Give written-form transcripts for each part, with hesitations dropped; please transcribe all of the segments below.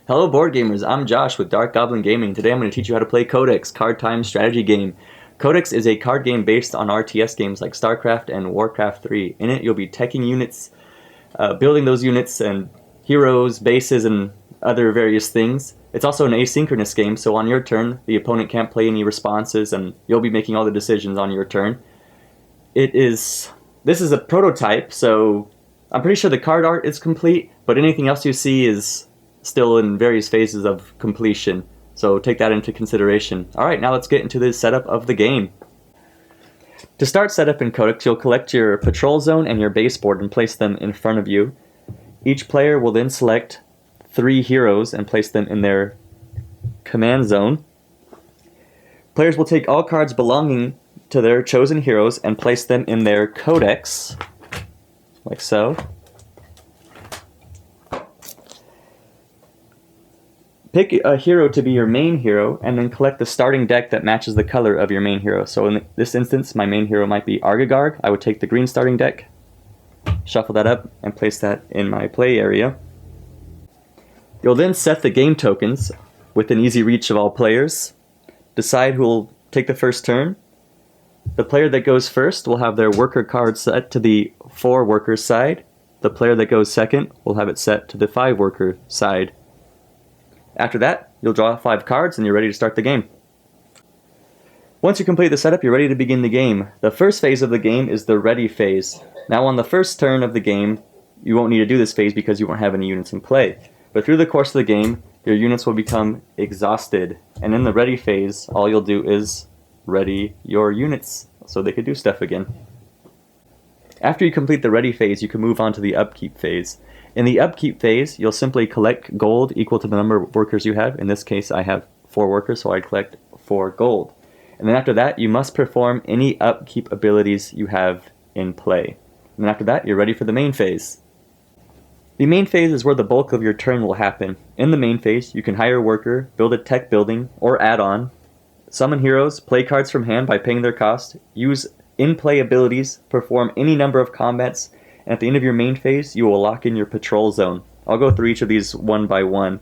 Hello board gamers, I'm Josh with Dark Goblin Gaming. Today I'm going to teach you how to play Codex, card time strategy game. Codex is a card game based on RTS games like Starcraft and Warcraft 3. In it you'll be teching units, building those units and heroes, bases, and other various things. It's also an asynchronous game, so on your turn the opponent can't play any responses and you'll be making all the decisions on your turn. This is a prototype, so I'm pretty sure the card art is complete, but anything else you see is still in various phases of completion, so take that into consideration. Alright, now let's get into the setup of the game. To start setup in Codex, you'll collect your patrol zone and your base board and place them in front of you. Each player will then select 3 heroes and place them in their command zone. Players will take all cards belonging to their chosen heroes and place them in their Codex, like so. Pick a hero to be your main hero, and then collect the starting deck that matches the color of your main hero. So in this instance, my main hero might be Argagarg. I would take the green starting deck, shuffle that up, and place that in my play area. You'll then set the game tokens within easy reach of all players. Decide who will take the first turn. The player that goes first will have their worker card set to the 4 worker side. The player that goes second will have it set to the 5 worker side. After that, you'll draw 5 cards and you're ready to start the game. Once you complete the setup, you're ready to begin the game. The first phase of the game is the ready phase. Now on the first turn of the game, you won't need to do this phase because you won't have any units in play. But through the course of the game, your units will become exhausted. And in the ready phase, all you'll do is ready your units so they could do stuff again. After you complete the ready phase, you can move on to the upkeep phase. In the upkeep phase, you'll simply collect gold equal to the number of workers you have. In this case, I have 4 workers, so I collect 4 gold. And then after that, you must perform any upkeep abilities you have in play. And then after that, you're ready for the main phase. The main phase is where the bulk of your turn will happen. In the main phase, you can hire a worker, build a tech building or add-on, summon heroes, play cards from hand by paying their cost, use in-play abilities, perform any number of combats, and at the end of your main phase, you will lock in your patrol zone. I'll go through each of these one by one.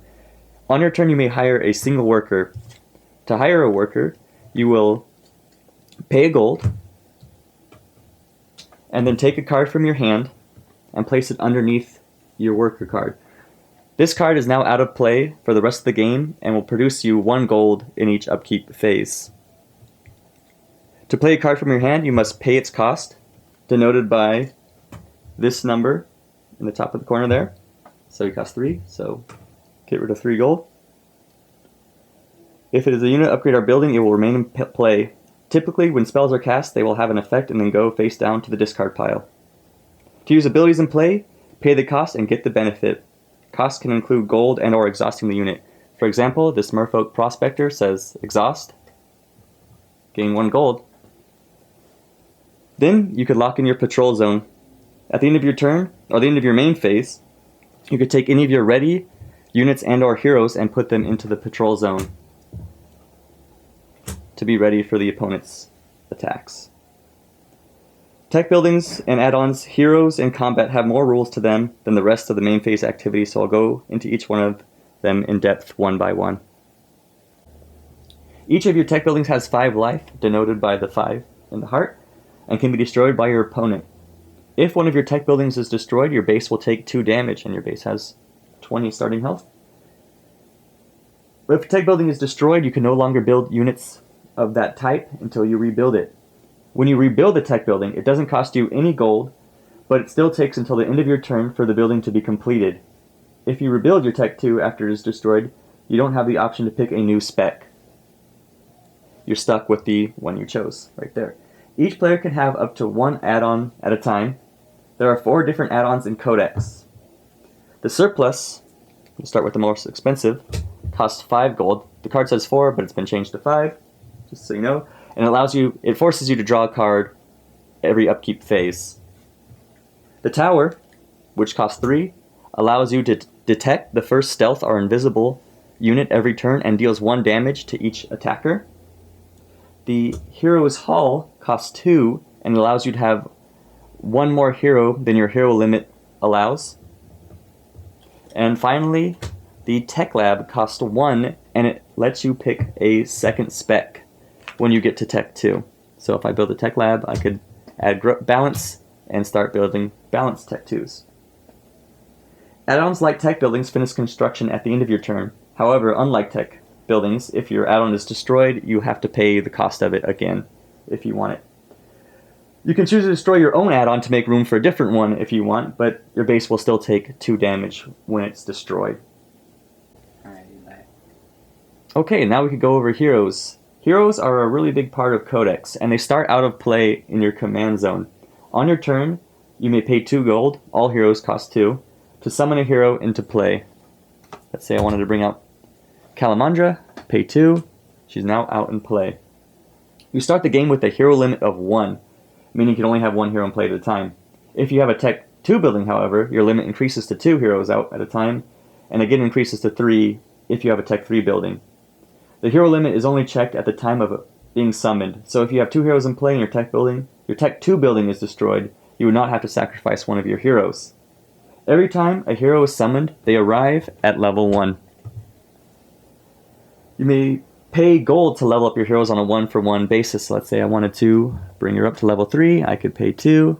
On your turn, you may hire a single worker. To hire a worker, you will pay a gold, and then take a card from your hand and place it underneath your worker card. This card is now out of play for the rest of the game and will produce you 1 gold in each upkeep phase. To play a card from your hand, you must pay its cost, denoted by this number in the top of the corner there. So you cost 3, so get rid of 3 gold. If it is a unit, upgrade, or building, it will remain in play. Typically, when spells are cast, they will have an effect and then go face down to the discard pile. To use abilities in play, pay the cost and get the benefit. Costs can include gold and or exhausting the unit. For example, this Merfolk Prospector says exhaust, gain 1 gold. Then you could lock in your patrol zone. At the end of your turn, or the end of your main phase, you could take any of your ready units and or heroes and put them into the patrol zone to be ready for the opponent's attacks. Tech buildings and add-ons, heroes, and combat have more rules to them than the rest of the main phase activities, so I'll go into each one of them in depth one by one. Each of your tech buildings has 5 life, denoted by the 5 in the heart, and can be destroyed by your opponent. If one of your tech buildings is destroyed, your base will take 2 damage, and your base has 20 starting health. But if a tech building is destroyed, you can no longer build units of that type until you rebuild it. When you rebuild a tech building, it doesn't cost you any gold, but it still takes until the end of your turn for the building to be completed. If you rebuild your tech 2 after it is destroyed, you don't have the option to pick a new spec. You're stuck with the one you chose, right there. Each player can have up to 1 add-on at a time. There are 4 different add-ons in Codex. The surplus, we'll start with the most expensive, costs 5 gold. The card says 4, but it's been changed to 5, just so you know. And it forces you to draw a card every upkeep phase. The tower, which costs 3, allows you to detect the first stealth or invisible unit every turn and deals 1 damage to each attacker. The hero's hall costs 2 and allows you to have 1 more hero than your hero limit allows. And finally, The Tech Lab costs 1, and it lets you pick a second spec when you get to Tech 2. So if I build a Tech Lab, I could add balance and start building balanced Tech 2s. Add-ons like tech buildings finish construction at the end of your turn. However, unlike tech buildings, if your add-on is destroyed, you have to pay the cost of it again if you want it. You can choose to destroy your own add-on to make room for a different one if you want, but your base will still take 2 damage when it's destroyed. Okay, now we could go over heroes. Heroes are a really big part of Codex, and they start out of play in your command zone. On your turn, you may pay 2 gold, all heroes cost 2, to summon a hero into play. Let's say I wanted to bring out Calamandra, pay 2, she's now out in play. You start the game with a hero limit of 1, meaning you can only have 1 hero in play at a time. If you have a Tech 2 building, however, your limit increases to 2 heroes out at a time, and again increases to 3 if you have a Tech 3 building. The hero limit is only checked at the time of being summoned, so if you have 2 heroes in play in your Tech building, your Tech 2 building is destroyed, you would not have to sacrifice one of your heroes. Every time a hero is summoned, they arrive at level 1. You may pay gold to level up your heroes on a 1-for-1 basis. Let's say I wanted to bring her up to level 3, I could pay 2.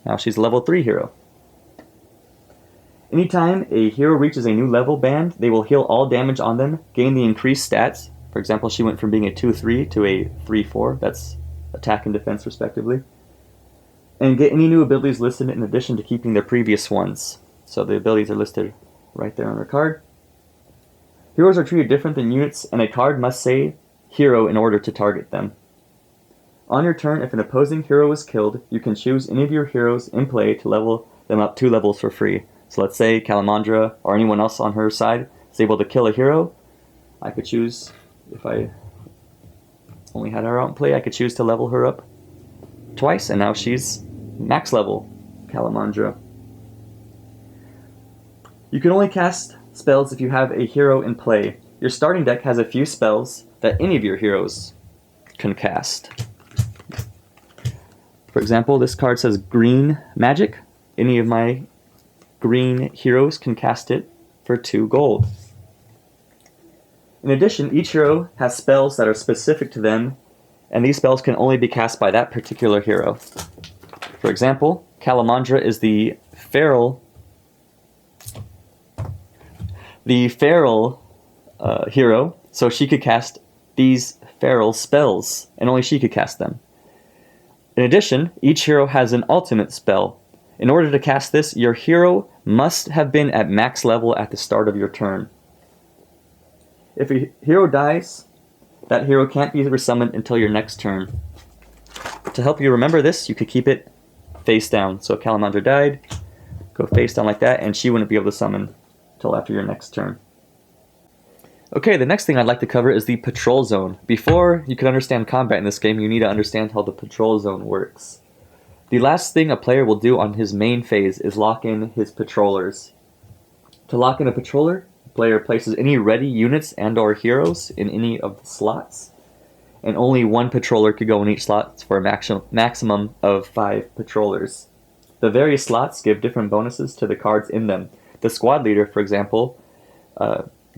Now she's a level 3 hero. Anytime a hero reaches a new level band, they will heal all damage on them, gain the increased stats. For example, she went from being a 2-3 to a 3-4. That's attack and defense respectively. And get any new abilities listed in addition to keeping their previous ones. So the abilities are listed right there on her card. Heroes are treated different than units, and a card must say hero in order to target them. On your turn, if an opposing hero is killed, you can choose any of your heroes in play to level them up 2 levels for free. So let's say Calamandra or anyone else on her side is able to kill a hero. I could choose, if I only had her out in play, I could choose to level her up twice, and now she's max level Calamandra. You can only cast spells if you have a hero in play. Your starting deck has a few spells that any of your heroes can cast. For example, this card says Green Magic. Any of my green heroes can cast it for 2 gold. In addition, each hero has spells that are specific to them, and these spells can only be cast by that particular hero. For example, Calamandra is the feral hero, so she could cast these feral spells, and only she could cast them. In addition, each hero has an ultimate spell. In order to cast this, your hero must have been at max level at the start of your turn. If a hero dies, that hero can't be resummoned until your next turn. To help you remember this, you could keep it face down. So if Calamandra died, go face down like that, and she wouldn't be able to summon until after your next turn. Okay, the next thing I'd like to cover is the patrol zone. Before you can understand combat in this game, you need to understand how the patrol zone works. The last thing a player will do on his main phase is lock in his patrollers. To lock in a patroller, the player places any ready units and or heroes in any of the slots, and only 1 patroller could go in each slot for a maximum of 5 patrollers. The various slots give different bonuses to the cards in them. The squad leader, for example,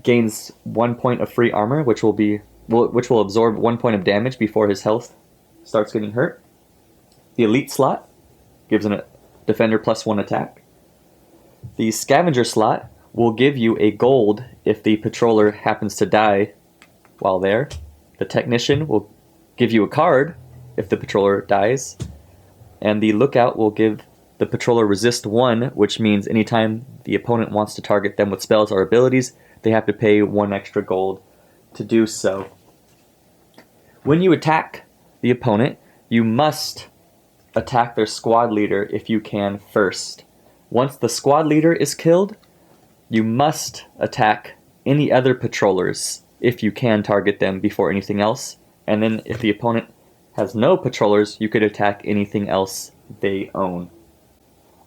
gains 1 point of free armor, which will absorb 1 point of damage before his health starts getting hurt. The elite slot gives a defender +1 attack. The scavenger slot will give you a gold if the patroller happens to die while there. The technician will give you a card if the patroller dies. And the lookout will give the patroller resist 1, which means anytime the opponent wants to target them with spells or abilities, they have to pay 1 extra gold to do so. When you attack the opponent, you must attack their squad leader if you can first. Once the squad leader is killed, you must attack any other patrollers if you can target them before anything else. And then if the opponent has no patrollers, you could attack anything else they own.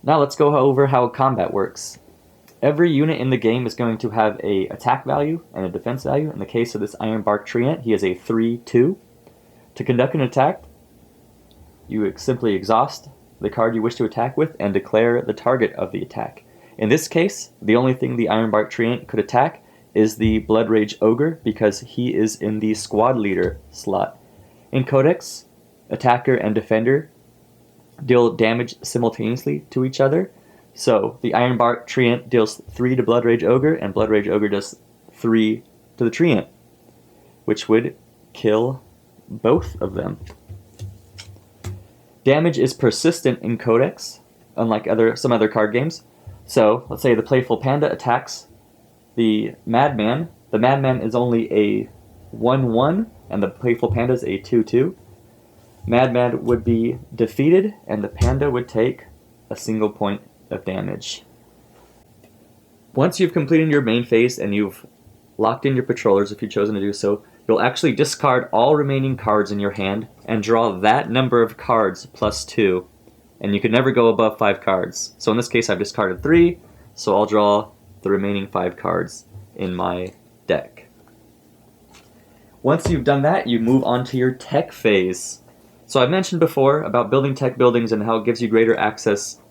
Now let's go over how combat works. Every unit in the game is going to have an attack value and a defense value. In the case of this Ironbark Treant, he is a 3-2. To conduct an attack, you simply exhaust the card you wish to attack with and declare the target of the attack. In this case, the only thing the Ironbark Treant could attack is the Blood Rage Ogre because he is in the squad leader slot. In Codex, attacker and defender deal damage simultaneously to each other. So the Ironbark Treant deals 3 to Blood Rage Ogre, and Blood Rage Ogre does 3 to the Treant, which would kill both of them. Damage is persistent in Codex, unlike some other card games. So let's say the Playful Panda attacks the Madman. The Madman is only a 1/1, and the Playful Panda is a 2/2. Madman would be defeated, and the Panda would take a single point of damage. Once you've completed your main phase and you've locked in your patrollers, if you've chosen to do so, you'll actually discard all remaining cards in your hand and draw that number of cards plus 2. And you can never go above 5 cards. So in this case I've discarded 3, so I'll draw the remaining 5 cards in my deck. Once you've done that, you move on to your tech phase. So I've mentioned before about building tech buildings and how it gives you greater access,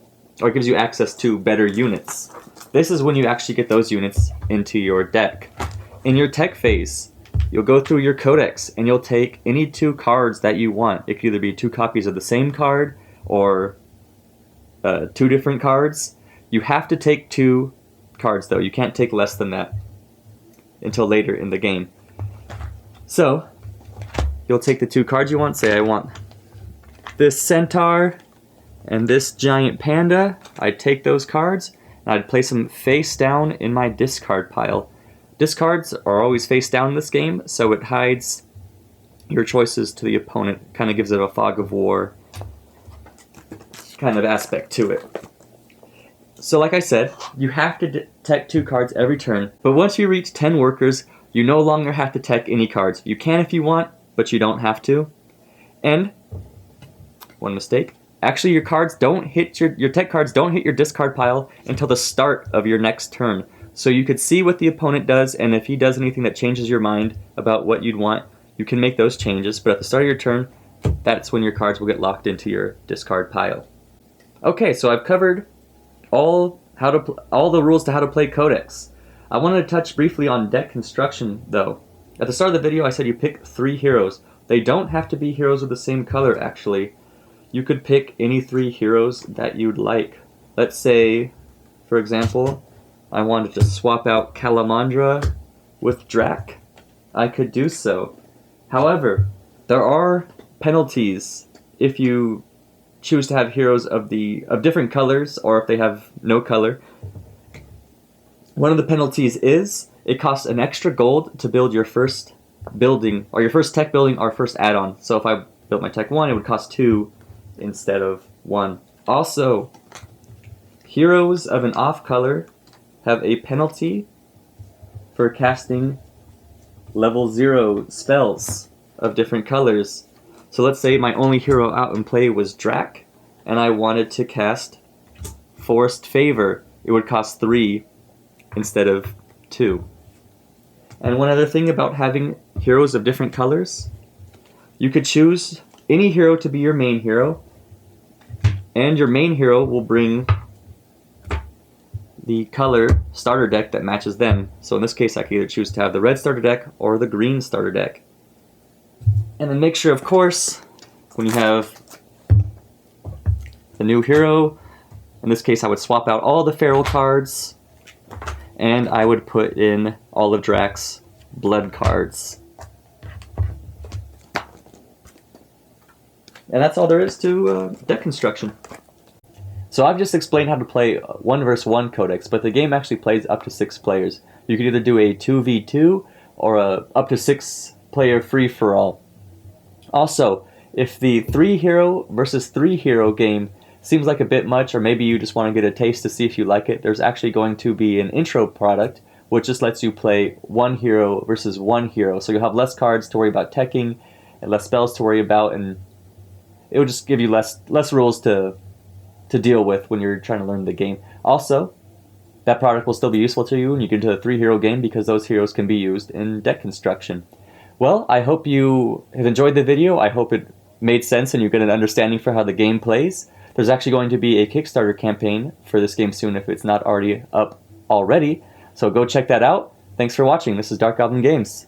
or it gives you access to better units. This is when you actually get those units into your deck. In your tech phase, you'll go through your Codex and you'll take any 2 cards that you want. It could either be 2 copies of the same card or 2 different cards. You have to take 2 cards though. You can't take less than that until later in the game. So you'll take the 2 cards you want. Say I want this centaur and this giant panda. I'd take those cards and I'd place them face down in my discard pile. Discards are always face down in this game, so it hides your choices to the opponent. Kind of gives it a fog of war kind of aspect to it. So like I said, you have to tech 2 cards every turn, but once you reach 10 workers, you no longer have to tech any cards. You can if you want, but you don't have to. And, one mistake, actually your cards don't hit your tech cards don't hit your discard pile until the start of your next turn. So you could see what the opponent does, and if he does anything that changes your mind about what you'd want, you can make those changes, but at the start of your turn, that's when your cards will get locked into your discard pile. Okay, so I've covered all the rules to how to play Codex. I wanted to touch briefly on deck construction, though. At the start of the video, I said you pick 3 heroes. They don't have to be heroes with the same color, actually. You could pick any 3 heroes that you'd like. Let's say, for example, I wanted to swap out Calamandra with Drac. I could do so. However, there are penalties if you choose to have heroes of different colors, or if they have no color. One of the penalties is it costs an extra gold to build your first building, or your first tech building, or first add-on. So if I built my tech 1, it would cost 2 instead of 1. Also, heroes of an off color have a penalty for casting level 0 spells of different colors. So let's say my only hero out in play was Drac, and I wanted to cast Forced Favor. It would cost 3 instead of 2. And one other thing about having heroes of different colors, you could choose any hero to be your main hero, and your main hero will bring the color starter deck that matches them. So in this case, I could either choose to have the red starter deck or the green starter deck. And then make sure, of course, when you have the new hero, in this case I would swap out all the feral cards, and I would put in all of Drac's blood cards. And that's all there is to deck construction. So I've just explained how to play 1 vs 1 Codex, but the game actually plays up to 6 players. You can either do a 2v2 or a up to 6 player free-for-all. Also, if the 3 hero versus 3 hero game seems like a bit much, or maybe you just want to get a taste to see if you like it, there's actually going to be an intro product which just lets you play 1 hero versus 1 hero. So you'll have less cards to worry about teching and less spells to worry about, and it will just give you less rules to deal with when you're trying to learn the game. Also, that product will still be useful to you when you get into a 3 hero game because those heroes can be used in deck construction. Well, I hope you have enjoyed the video. I hope it made sense and you get an understanding for how the game plays. There's actually going to be a Kickstarter campaign for this game soon if it's not already up already. So go check that out. Thanks for watching. This is Dark Goblin Games.